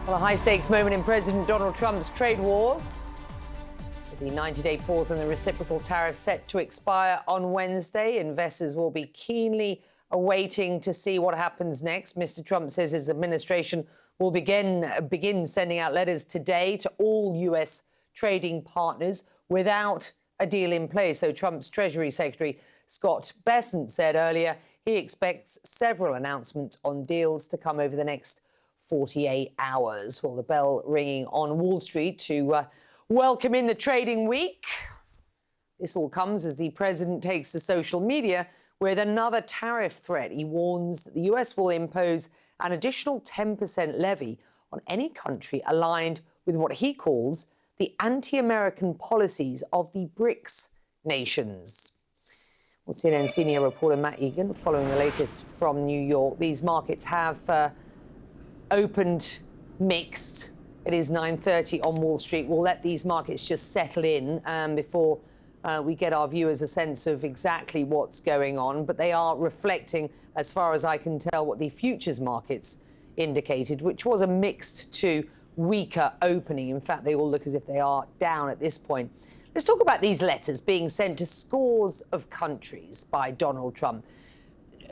Well, a high-stakes moment in President Donald Trump's trade wars. With the 90-day pause on the reciprocal tariffs set to expire on Wednesday, investors will be keenly awaiting to see what happens next. Mr. Trump says his administration will begin sending out letters today to all U.S. trading partners without a deal in place. So Trump's Treasury Secretary Scott Bessent said earlier he expects several announcements on deals to come over the next 48 hours. Well, the bell ringing on Wall Street to welcome in the trading week. This all comes as the president takes to social media with another tariff threat. He warns that the US will impose an additional 10% levy on any country aligned with what he calls the anti-American policies of the BRICS nations. Well, CNN senior reporter Matt Egan following the latest from New York. These markets have opened mixed. It is 9:30 on Wall Street. We'll let these markets just settle in before we get our viewers a sense of exactly what's going on. But they are reflecting, as far as I can tell, what the futures markets indicated, which was a mixed to weaker opening. In fact, they all look as if they are down at this point. Let's talk about these letters being sent to scores of countries by Donald Trump.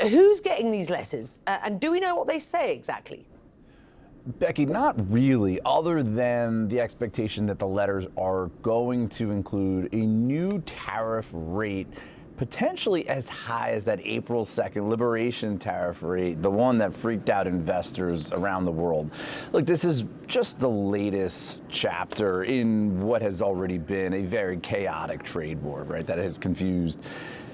Who's getting these letters? And do we know what they say exactly? Becky, not really, other than the expectation that the letters are going to include a new tariff rate, potentially as high as that April 2nd liberation tariff rate, the one that freaked out investors around the world. Look, this is just the latest chapter in what has already been a very chaotic trade war, right? That has confused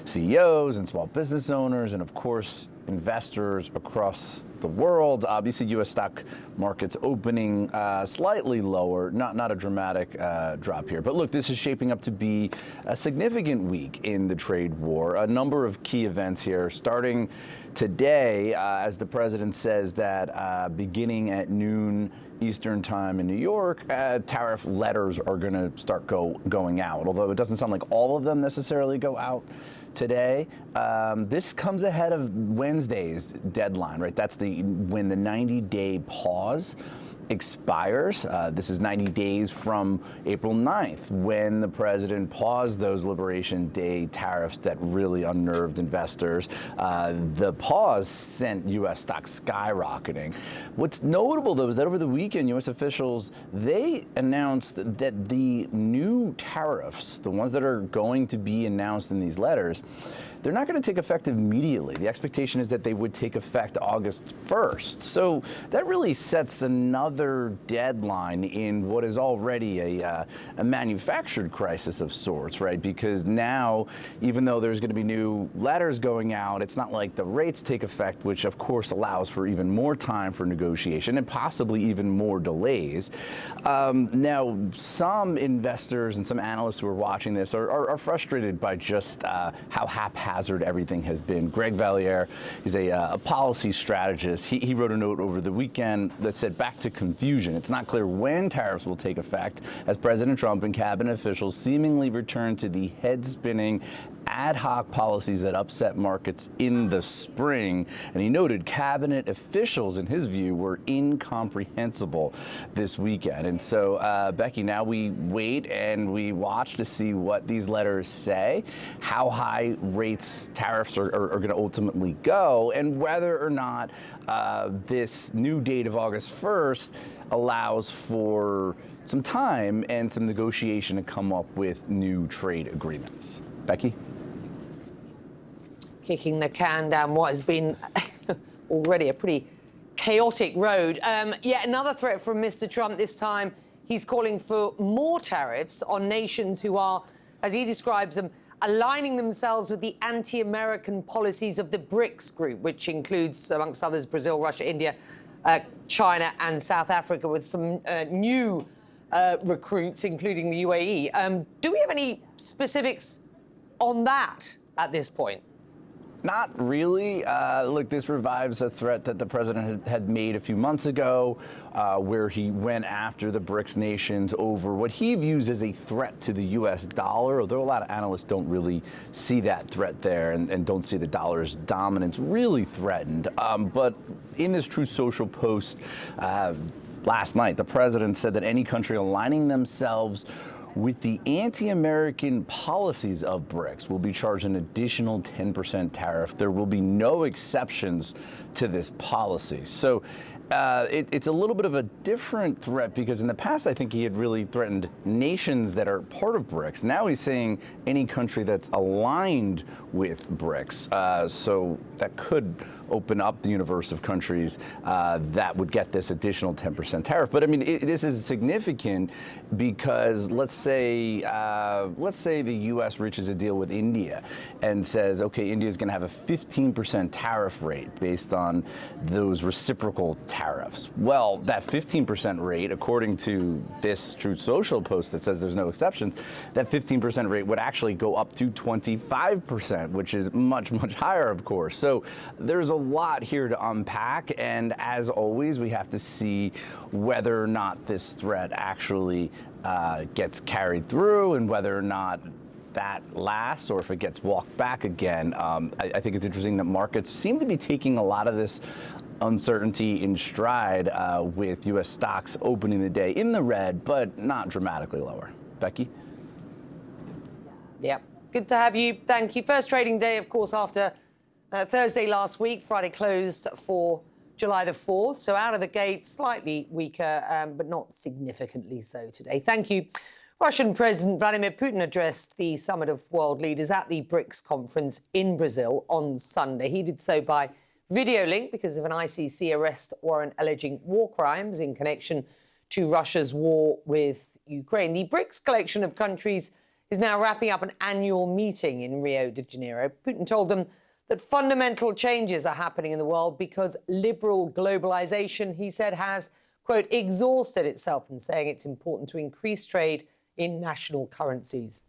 CEOs and small business owners and, of course, investors across the world. Obviously, U.S. stock markets opening slightly lower, not a dramatic drop here. But look, this is shaping up to be a significant week in the trade war. A number of key events here, starting today, as the president says that beginning at noon Eastern time in New York, tariff letters are going to start going out, although it doesn't sound like all of them necessarily go out today. This comes ahead of Wednesday's deadline, right? That's when the 90-day pause expires. This is 90 days from April 9th, when the president paused those Liberation Day tariffs that really unnerved investors. The pause sent U.S. stocks skyrocketing. What's notable, though, is that over the weekend, U.S. officials, they announced that the new tariffs, the ones that are going to be announced in these letters, they're not going to take effect immediately. The expectation is that they would take effect August 1st. So that really sets another deadline in what is already a manufactured crisis of sorts, right? Because now, even though there's going to be new letters going out, it's not like the rates take effect, which of course allows for even more time for negotiation and possibly even more delays. Now, some investors and some analysts who are watching this are frustrated by just how haphazard everything has been. Greg Valliere is a policy strategist. He wrote a note over the weekend that said, back to confusion. It's not clear when tariffs will take effect as President Trump and cabinet officials seemingly return to the head-spinning ad hoc policies that upset markets in the spring. And he noted cabinet officials, in his view, were incomprehensible this weekend. And so, Becky, now we wait and we watch to see what these letters say, how high rates tariffs are going to ultimately go, and whether or not this new date of August 1st allows for some time and some negotiation to come up with new trade agreements. Becky? Kicking the can down what has been already a pretty chaotic road. Yet another threat from Mr. Trump. This time he's calling for more tariffs on nations who are, as he describes them, aligning themselves with the anti-American policies of the BRICS group, which includes, amongst others, Brazil, Russia, India, China and South Africa, with some new recruits, including the UAE. Do we have any specifics on that at this point? Not really. Look, this revives a threat that the president had made a few months ago, where he went after the BRICS nations over what he views as a threat to the U.S. dollar, although a lot of analysts don't really see that threat there and don't see the dollar's dominance really threatened. But in this Truth Social post, last night, the president said that any country aligning themselves with the anti-American policies of BRICS will be charged an additional 10% tariff. There will be no exceptions to this policy. So it's a little bit of a different threat, because in the past, I think he had really threatened nations that are part of BRICS. Now he's saying any country that's aligned with BRICS. So that could open up the universe of countries that would get this additional 10% tariff. But I mean, this is significant because let's say the U.S. reaches a deal with India and says, okay, India is going to have a 15% tariff rate based on those reciprocal tariffs. Well, that 15% rate, according to this Truth Social post that says there's no exceptions, that 15% rate would actually go up to 25%, which is much, much higher, of course. So there's a lot here to unpack, and as always, we have to see whether or not this threat actually gets carried through, and whether or not that lasts, or if it gets walked back again. I think it's interesting that markets seem to be taking a lot of this uncertainty in stride, with U.S. stocks opening the day in the red, but not dramatically lower. Becky? Yeah, good to have you. Thank you. First trading day, of course, after Thursday last week. Friday closed for July the 4th. So out of the gate, slightly weaker, but not significantly so today. Thank you. Russian President Vladimir Putin addressed the summit of world leaders at the BRICS conference in Brazil on Sunday. He did so by video link because of an ICC arrest warrant alleging war crimes in connection to Russia's war with Ukraine. The BRICS collection of countries is now wrapping up an annual meeting in Rio de Janeiro. Putin told them that fundamental changes are happening in the world because liberal globalization, he said, has, quote, exhausted itself, and saying it's important to increase trade in national currencies.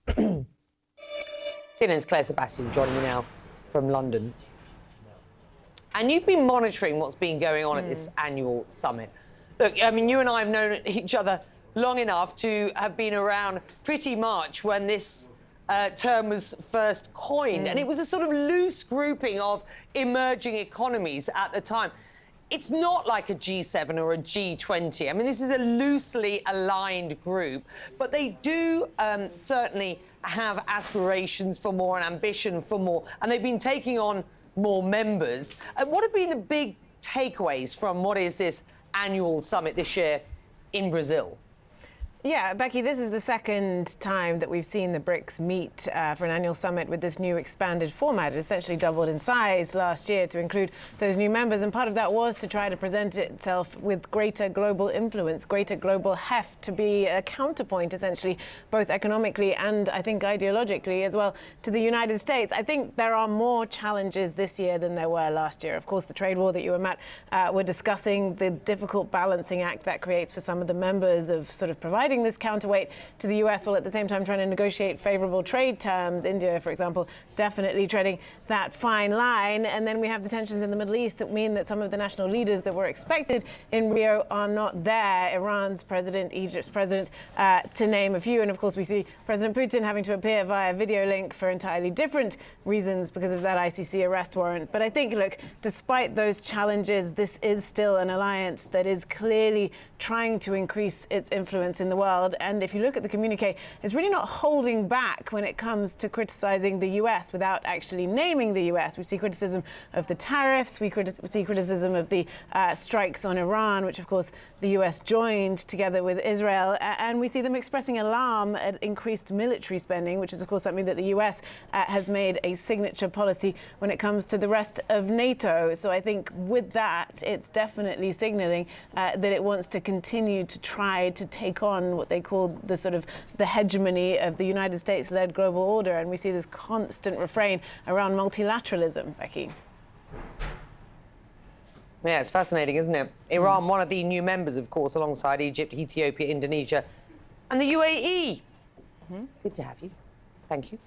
CNN's Claire Sebastian joining me now from London. And you've been monitoring what's been going on at this annual summit. Look, I mean, you and I have known each other long enough to have been around pretty much when this term was first coined. And it was a sort of loose grouping of emerging economies at the time. It's not like a G7 or a G20. I mean, this is a loosely aligned group, but they do certainly have aspirations for more and ambition for more. And they've been taking on more members. What have been the big takeaways from what is this annual summit this year in Brazil? Yeah, Becky, this is the second time that we've seen the BRICS meet for an annual summit with this new expanded format. It essentially doubled in size last year to include those new members, and part of that was to try to present itself with greater global influence, greater global heft, to be a counterpoint, essentially, both economically and, I think, ideologically as well, to the United States. I think there are more challenges this year than there were last year. Of course, the trade war that you and Matt were discussing, the difficult balancing act that creates for some of the members of sort of providing this counterweight to the US, while at the same time trying to negotiate favorable trade terms. India, for example, definitely treading that fine line. And then we have the tensions in the Middle East that mean that some of the national leaders that were expected in Rio are not there. Iran's president, Egypt's president, to name a few. And of course, we see President Putin having to appear via video link for entirely different reasons because of that ICC arrest warrant. But I think, look, despite those challenges, this is still an alliance that is clearly trying to increase its influence in the world. And if you look at the communique, it's really not holding back when it comes to criticizing the US without actually naming the US. We see criticism of the tariffs, we see criticism of the strikes on Iran, which of course the US joined together with Israel, and we see them expressing alarm at increased military spending, which is of course something that the US has made a signature policy when it comes to the rest of NATO. So I think with that, it's definitely signaling that it wants to continue to try to take on what they call the sort of the hegemony of the United States-led global order. And we see this constant refrain around multilateralism, Becky. Yeah, it's fascinating, isn't it? Iran, one of the new members, of course, alongside Egypt, Ethiopia, Indonesia, and the UAE. Good to have you. Thank you.